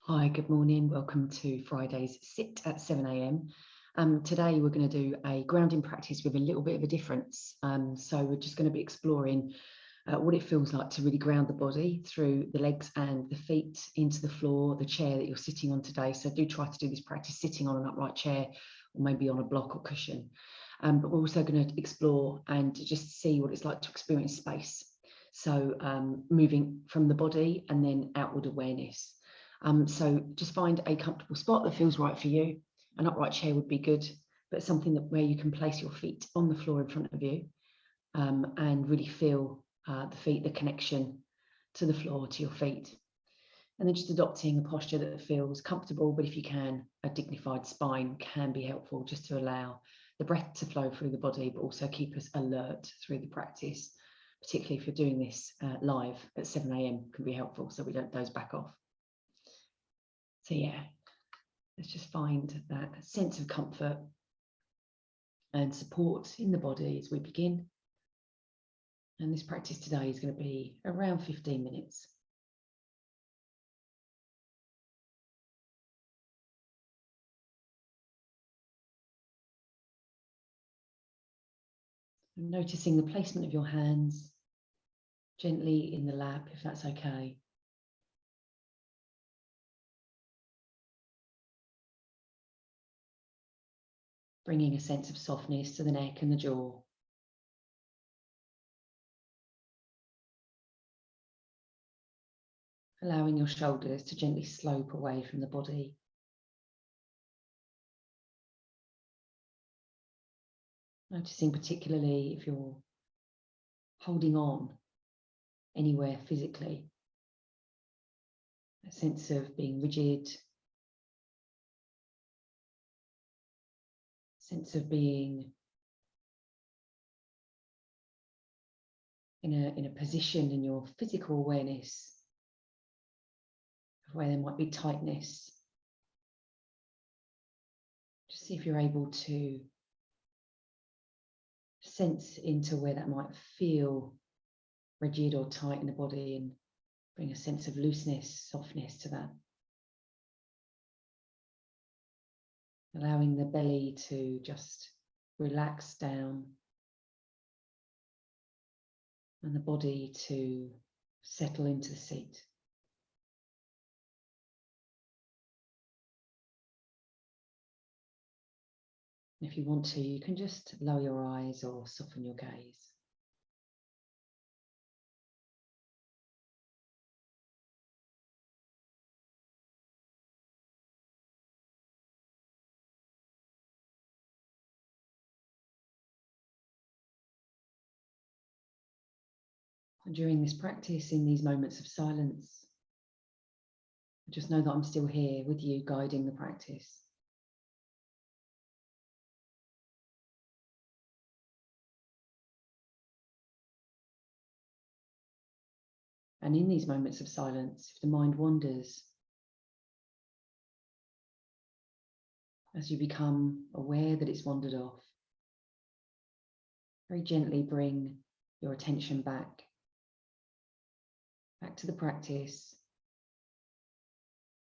Hi, good morning. Welcome to Friday's Sit at 7 a.m. Today we're going to do a grounding practice with a little bit of a difference. So we're just going to be exploring what it feels like to really ground the body through the legs and the feet into the floor, the chair that you're sitting on today. So do try to do this practice sitting on an upright chair or maybe on a block or cushion. But we're also going to explore and just see what it's like to experience space. So moving from the body and then outward awareness. So just find a comfortable spot that feels right for you. An upright chair would be good, but something that where you can place your feet on the floor in front of you and really feel the feet, the connection to the floor, to your feet. And then just adopting a posture that feels comfortable, but if you can, a dignified spine can be helpful just to allow the breath to flow through the body, but also keep us alert through the practice, particularly if you're doing this live at 7 a.m. can be helpful so we don't doze back off. So yeah, let's just find that sense of comfort and support in the body as we begin. And this practice today is going to be around 15 minutes. And noticing the placement of your hands gently in the lap, if that's okay. Bringing a sense of softness to the neck and the jaw. Allowing your shoulders to gently slope away from the body. Noticing particularly if you're holding on anywhere physically. A sense of being rigid. Sense of being in a position in your physical awareness of where there might be tightness. Just see if you're able to sense into where that might feel rigid or tight in the body and bring a sense of looseness, softness to that. Allowing the belly to just relax down and the body to settle into the seat. If you want to, you can just lower your eyes or soften your gaze. And during this practice, in these moments of silence, just know that I'm still here with you, guiding the practice. And in these moments of silence, if the mind wanders, as you become aware that it's wandered off, very gently bring your attention back to the practice,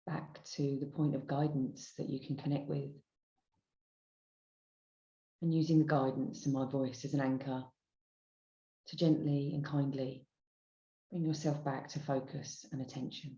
back to the point of guidance that you can connect with. And using the guidance and my voice as an anchor to gently and kindly bring yourself back to focus and attention.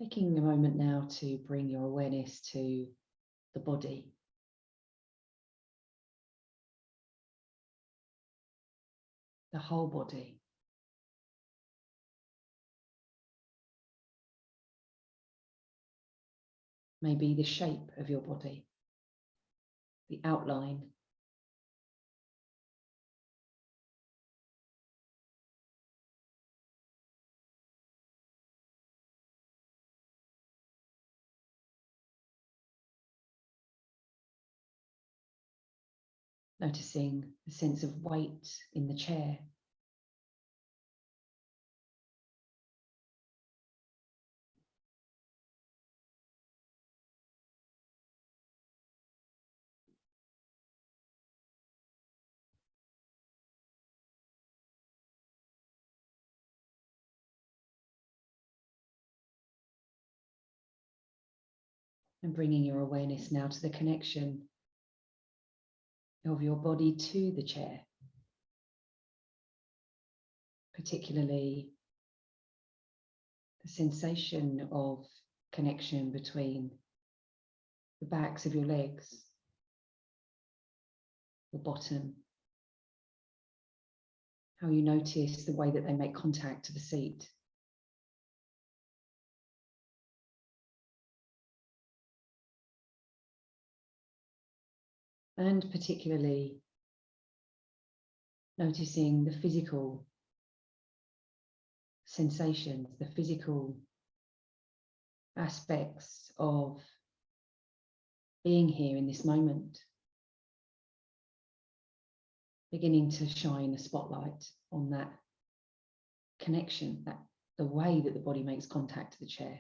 Taking a moment now to bring your awareness to the body. The whole body. Maybe the shape of your body, the outline, Noticing the sense of weight in the chair. And bringing your awareness now to the connection of your body to the chair, particularly the sensation of connection between the backs of your legs, the bottom, how you notice the way that they make contact to the seat. And particularly noticing the physical sensations, the physical aspects of being here in this moment, beginning to shine a spotlight on that connection, that the way that the body makes contact to the chair,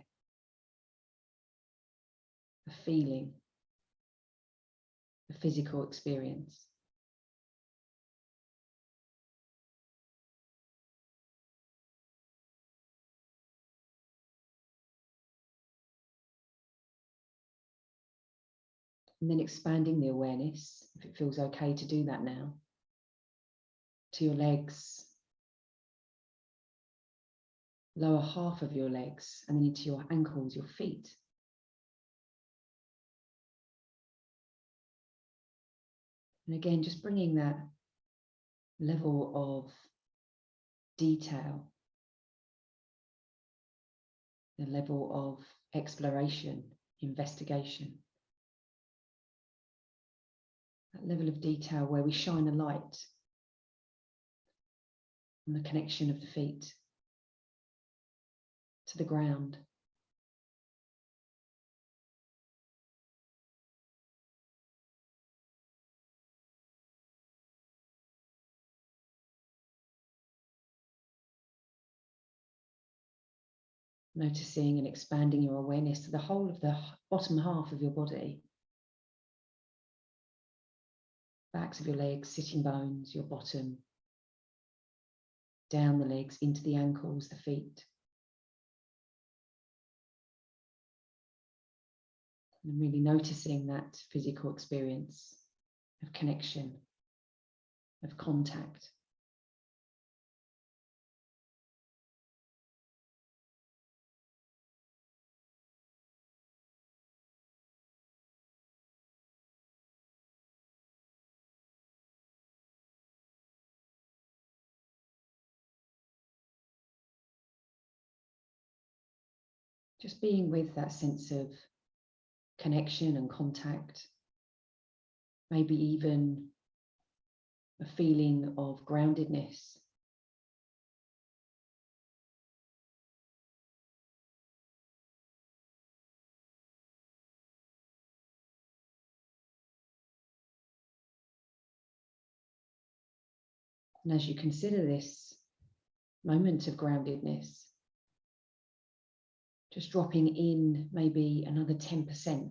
the feeling, the physical experience. And then expanding the awareness, if it feels okay to do that now, to your legs, lower half of your legs, and then into your ankles, your feet. And again, just bringing that level of detail, the level of exploration, investigation, that level of detail where we shine a light on the connection of the feet to the ground. Noticing and expanding your awareness to the whole of the bottom half of your body. Backs of your legs, sitting bones, your bottom, down the legs, into the ankles, the feet. And really noticing that physical experience of connection, of contact. Just being with that sense of connection and contact, maybe even a feeling of groundedness. And as you consider this moment of groundedness, just dropping in maybe another 10%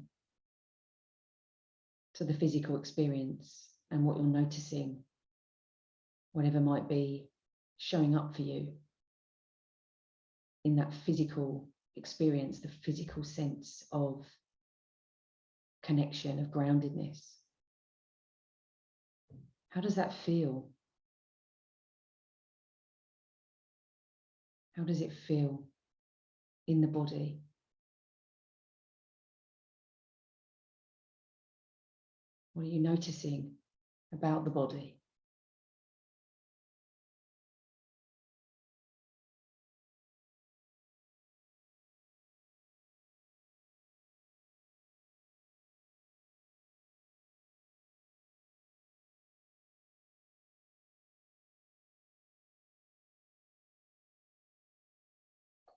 to the physical experience and what you're noticing, whatever might be showing up for you in that physical experience, the physical sense of connection, of groundedness. How does that feel? How does it feel in the body? What are you noticing about the body?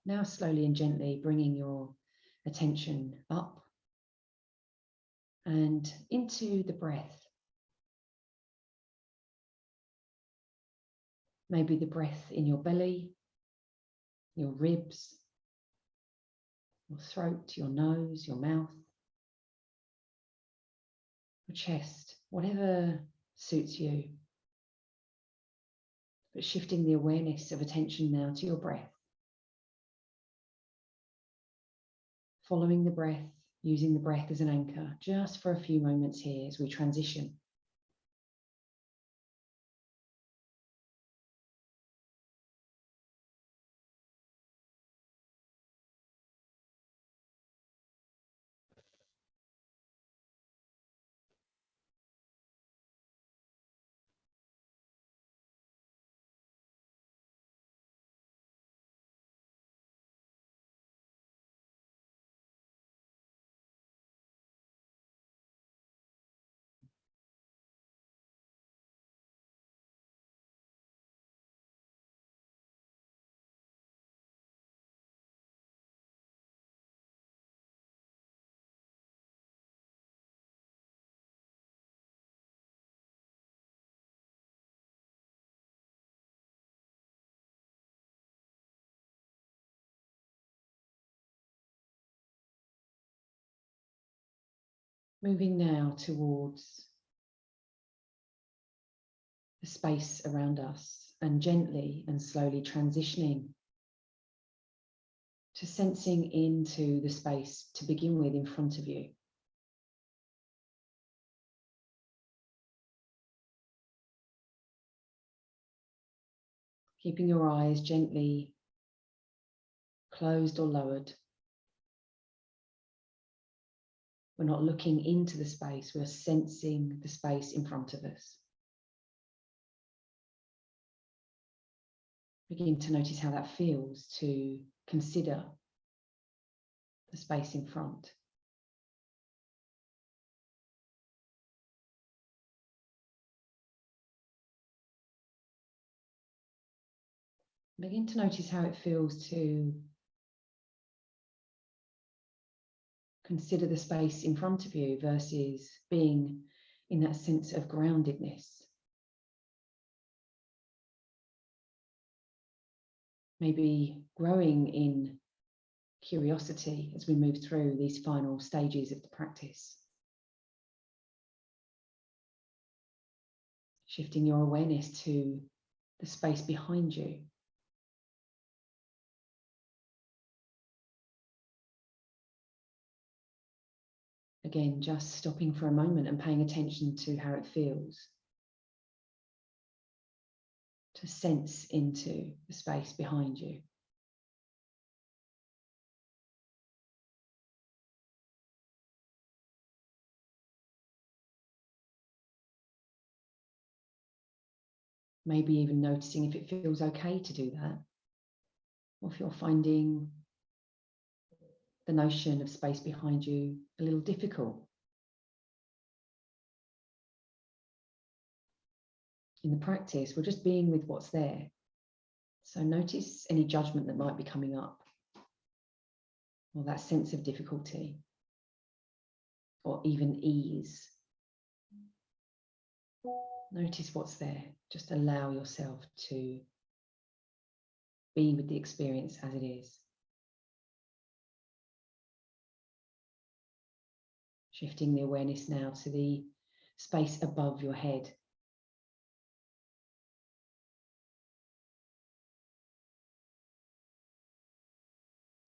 Now slowly and gently bringing your attention up and into the breath. Maybe the breath in your belly, your ribs, your throat, your nose, your mouth, your chest, whatever suits you. But shifting the awareness of attention now to your breath. Following the breath, using the breath as an anchor, just for a few moments here as we transition. Moving now towards the space around us and gently and slowly transitioning to sensing into the space to begin with in front of you. Keeping your eyes gently closed or lowered. We're not looking into the space, we're sensing the space in front of us. Begin to notice how that feels to consider the space in front. Begin to notice how it feels to consider the space in front of you versus being in that sense of groundedness. Maybe growing in curiosity as we move through these final stages of the practice. Shifting your awareness to the space behind you. Again, just stopping for a moment and paying attention to how it feels. To sense into the space behind you. Maybe even noticing if it feels okay to do that. Or if you're finding the notion of space behind you a little difficult. In the practice, we're just being with what's there. So notice any judgment that might be coming up, or that sense of difficulty, or even ease. Notice what's there. Just allow yourself to be with the experience as it is. Shifting the awareness now to the space above your head.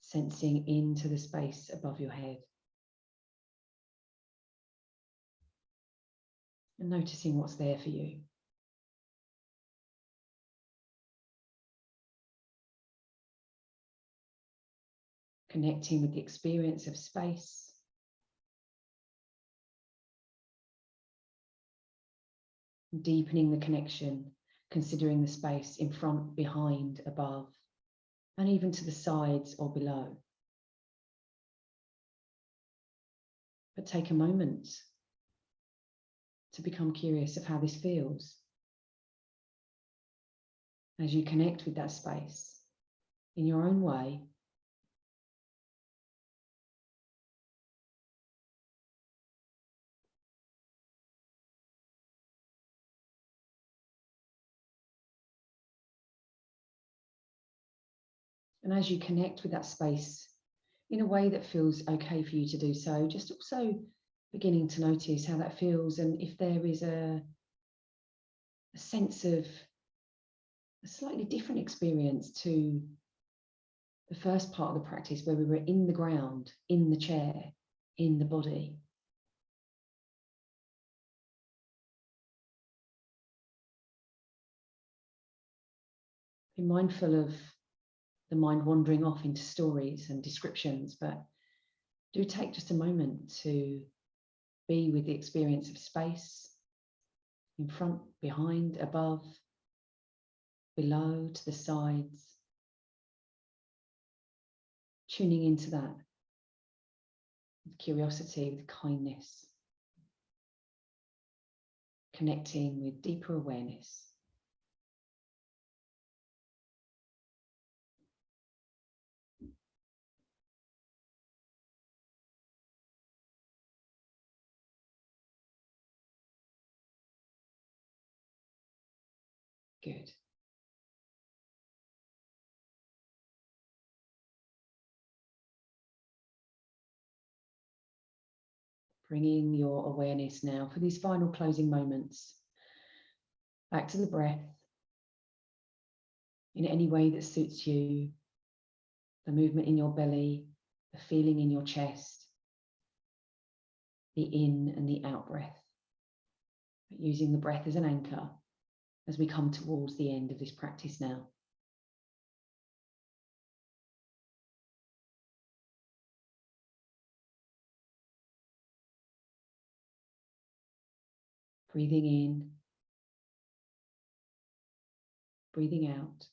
Sensing into the space above your head. And noticing what's there for you. Connecting with the experience of space. Deepening the connection, considering the space in front, behind, above, and even to the sides or below. But take a moment to become curious of how this feels as you connect with that space in your own way. And as you connect with that space in a way that feels okay for you to do so, just also beginning to notice how that feels, and if there is a sense of a slightly different experience to the first part of the practice where we were in the ground, in the chair, in the body. Be mindful of the mind wandering off into stories and descriptions, but do take just a moment to be with the experience of space in front, behind, above, below, to the sides, tuning into that with curiosity, with kindness, connecting with deeper awareness. Good. Bringing your awareness now for these final closing moments back to the breath in any way that suits you, the movement in your belly, the feeling in your chest, the in and the out breath, but using the breath as an anchor as we come towards the end of this practice now. Breathing in, breathing out.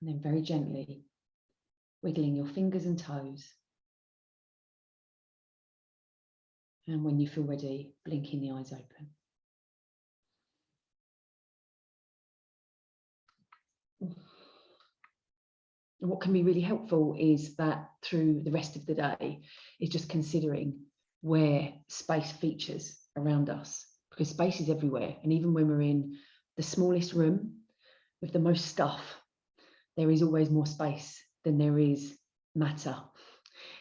And then very gently wiggling your fingers and toes. And when you feel ready, blinking the eyes open. And what can be really helpful is that through the rest of the day is just considering where space features around us, because space is everywhere. And even when we're in the smallest room with the most stuff, there is always more space than there is matter.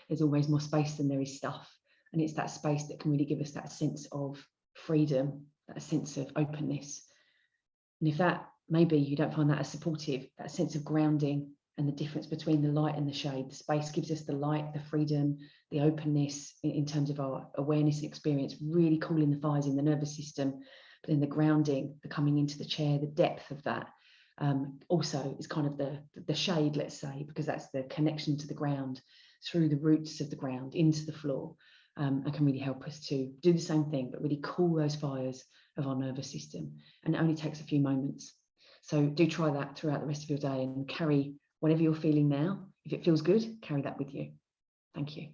There's always more space than there is stuff. And it's that space that can really give us that sense of freedom, that sense of openness. And if that, maybe you don't find that as supportive, that sense of grounding and the difference between the light and the shade. The space gives us the light, the freedom, the openness in terms of our awareness and experience, really cooling the fires in the nervous system. But then the grounding, the coming into the chair, the depth of that also is kind of the shade, let's say, because that's the connection to the ground through the roots of the ground into the floor, and can really help us to do the same thing, but really cool those fires of our nervous system. And it only takes a few moments. So do try that throughout the rest of your day and carry whatever you're feeling now. If it feels good, carry that with you. Thank you.